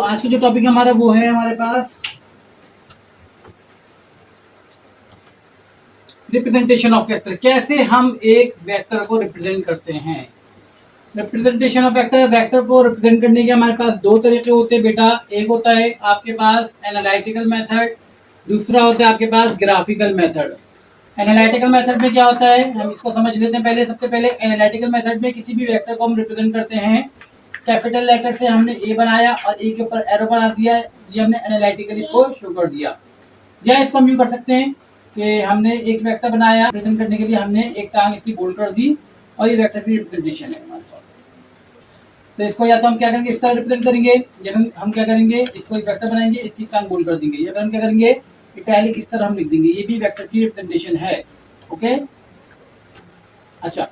आज की जो टॉपिक हमारा वो है हमारे पास रिप्रेजेंटेशन ऑफ वेक्टर। कैसे हम एक वेक्टर को रिप्रेजेंट करते हैं। रिप्रेजेंटेशन ऑफ वेक्टर, वेक्टर को रिप्रेजेंट करने के हमारे पास दो तरीके होते हैं बेटा। एक होता है आपके पास एनालिटिकल मेथड, दूसरा होता है आपके पास ग्राफिकल मेथड। एनालिटिकल मेथड में क्या होता है हम इसको समझ लेते हैं पहले। सबसे पहले एनालिटिकल मेथड में किसी भी वेक्टर को हम रिप्रेजेंट करते हैं। कैपिटल लेटर से हमने ए बनाया और ए के ऊपर एरो बना दिया, ये हमने एनालिटिकली इसको शो कर दिया। या इसको हम यूं कर सकते हैं कि हमने एक वेक्टर बनाया, रिप्रेजेंट करने के लिए हमने एक टांग इसकी बोल्ड कर दी और ये वेक्टर की रिप्रेजेंटेशन है हमारे पास। तो इसको या तो हम क्या करेंगे, इस तरह रिप्रेजेंट करेंगे। जब हम क्या करेंगे, इसको एक वेक्टर बनाएंगे, इसकी टांग बोल्ड कर देंगे, या फिर हम क्या करेंगे, इटैलिक इस तरह हम लिख देंगे। ये भी वेक्टर की रिप्रेजेंटेशन है। ओके, अच्छा।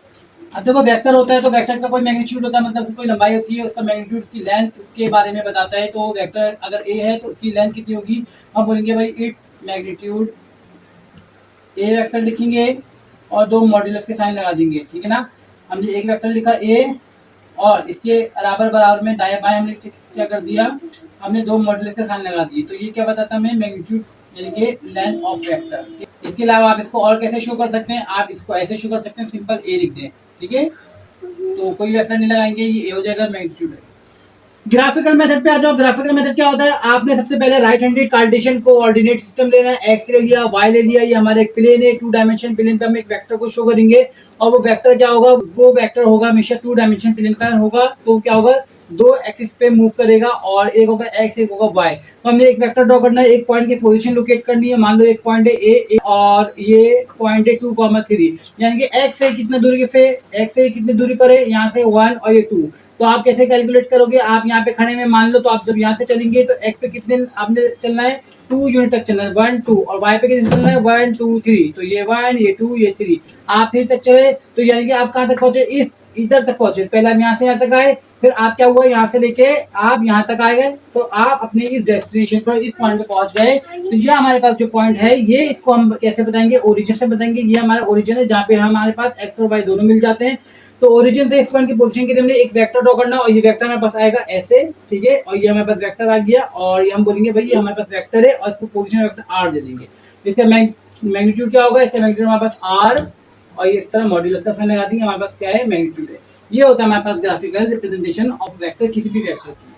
अब देखो वेक्टर होता है तो वेक्टर का कोई मैग्नीट्यूड होता है, मतलब कोई लंबाई होती है, उसका मैग्नीट्यूड उसकी लेंथ के बारे में बताता है। तो वेक्टर अगर ए है तो उसकी लेंथ कितनी होगी, हम बोलेंगे भाई इट्स मैग्नीट्यूड ए वेक्टर लिखेंगे और दो मॉड्यूलस के साइन लगा देंगे, ठीक है ना। हमने एक वेक्टर लिखा ए और इसके बराबर बराबर में दाएं बाएं हमने क्या कर दिया, हमने दो मॉड्यूलस के साइन लगा दिए। तो ये क्या बताता है हमें, मैग्नीट्यूड यानी कि लेंथ ऑफ वेक्टर। इसके अलावा आप इसको और कैसे शो कर सकते हैं, आप इसको ऐसे शो कर सकते हैं, सिंपल ए लिख दें, ठीक है। तो कोई वेक्टर नहीं लगाएंगे, ये ए हो जाएगा, मैग्नीट्यूड है। ग्राफिकल मेथड पे आ जाओ। ग्राफिकल मेथड क्या होता है, आपने सबसे पहले right handed Cartesian coordinate system लेना है। एक्स ले लिया, वाई ले लिया, ये हमारे एक प्लेन है, टू डायमेंशन प्लेन पे हम एक वेक्टर को शो करेंगे और वो वेक्टर क्या होगा, वो वेक्टर होगा हमेशा टू डायमेंशन प्लेन का होगा। तो क्या होगा, दो एक्सिस पे मूव करेगा और एक होगा एक्स एक होगा वाई। तो हमने एक वेक्टर ड्रॉ करना है, एक पॉइंट की पोजीशन लोकेट करनी है। मान लो एक पॉइंट है ए और ये पॉइंट है 2,3, यानी कि एक्स से कितनी दूरी पे, एक्स से कितनी दूरी पर है, यहाँ से 1 और ये 2। तो आप कैसे कैलकुलेट करोगे, आप यहाँ पे खड़े में मान लो, तो आप जब यहाँ से चलेंगे तो एक्स पे कितने आपने चलना है, 2 यूनिट तक चलना है, 1 2, और वाई पे कितने चलना है, 1 2 3। तो ये 1 ये 2 ये 3, आप 3 तक चले। तो यानी कि आप कहाँ तक पहुंचे, इस इधर तक पहुंचे। पहले हम यहाँ से यहाँ तक आए, फिर आप क्या हुआ, यहाँ से लेके आप यहाँ तक आए गए, तो आप अपने इस डेस्टिनेशन पर, इस पॉइंट पे पहुंच गए। तो ये हमारे पास जो पॉइंट है, ये इसको हम कैसे बताएंगे, ओरिजिन से बताएंगे। ये हमारा ओरिजिन है जहाँ पे हमारे पास एक्स और वाई दोनों मिल जाते हैं। तो ओरिजिन से इस पॉइंट की पोजीशन के लिए हमने एक वेक्टर ड्रॉ करना और ये वेक्टर हमारे पास आएगा ऐसे, ठीक है। और ये हमारे पास वेक्टर आ गया और ये हम बोलेंगे भाई ये हमारे पास वेक्टर है और इसको पोजीशन वेक्टर आर दे देंगे। इसका मैग्नीट्यूड क्या होगा, इसका मैग्नीट्यूड हमारे पास आर और ये इस तरह मॉड्यूलस का साइन लगा देंगे, हमारे पास क्या है, मैग्नीट्यूड है। ये होता है हमारे पास ग्राफिकल रिप्रेजेंटेशन ऑफ वेक्टर, किसी भी वेक्टर की।